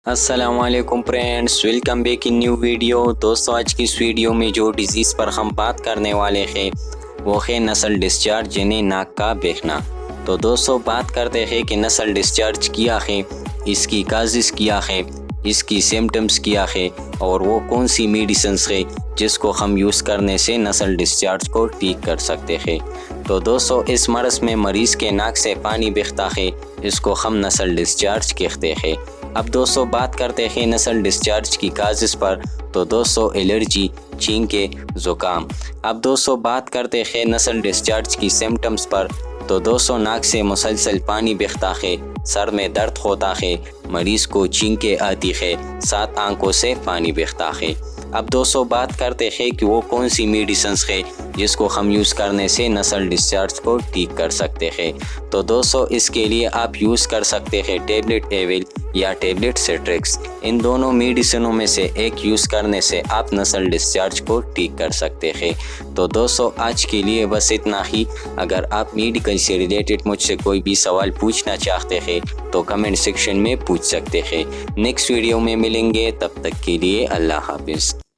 السلام علیکم friends, welcome back in new video. دوستو آج کی اس ویڈیو میں جو ڈیزیز پر ہم بات کرنے والے ہیں وہ ہے نسل ڈسچارج یعنی ناک کا بہنا۔ تو دوستو بات کرتے ہیں کہ نسل ڈسچارج کیا ہے، اس کی کازز کیا ہے، اس کی سمٹمز کیا ہے اور وہ کون سی میڈیسنز ہے جس کو ہم یوز کرنے سے نسل ڈسچارج کو ٹھیک کر سکتے ہیں۔ تو دوستو اس مرض میں مریض کے ناک سے پانی بہتا ہے، اس کو ہم نسل ڈسچارج کہتے ہیں۔ اب دوستو بات کرتے ہیں نسل ڈسچارج کی کازز پر۔ تو دوستو الرجی، چھینکیں، زکام۔ اب دوستو بات کرتے ہیں نسل ڈسچارج کی سمٹمز پر۔ تو دوستو ناک سے مسلسل پانی بہتا ہے، سر میں درد ہوتا ہے، مریض کو چھینکیں آتی ہے، ساتھ آنکھوں سے پانی بہتا ہے۔ اب دوستو بات کرتے ہیں کہ وہ کون سی میڈیسنز ہے جس کو ہم یوز کرنے سے نسل ڈسچارج کو ٹھیک کر سکتے ہیں۔ تو دوستو اس کے لیے آپ یوز کر سکتے ہیں ٹیبلٹ ایول یا ٹیبلٹ سٹرکس۔ ان دونوں میڈیسنوں میں سے ایک یوز کرنے سے آپ نسل ڈسچارج کو ٹھیک کر سکتے ہیں۔ تو دوستو آج کے لیے بس اتنا ہی۔ اگر آپ میڈیکل سے ریلیٹڈ مجھ سے کوئی بھی سوال پوچھنا چاہتے ہیں تو کمنٹ سیکشن میں پوچھ سکتے ہیں۔ نیکسٹ ویڈیو میں ملیں گے، تب تک کے لیے اللہ حافظ۔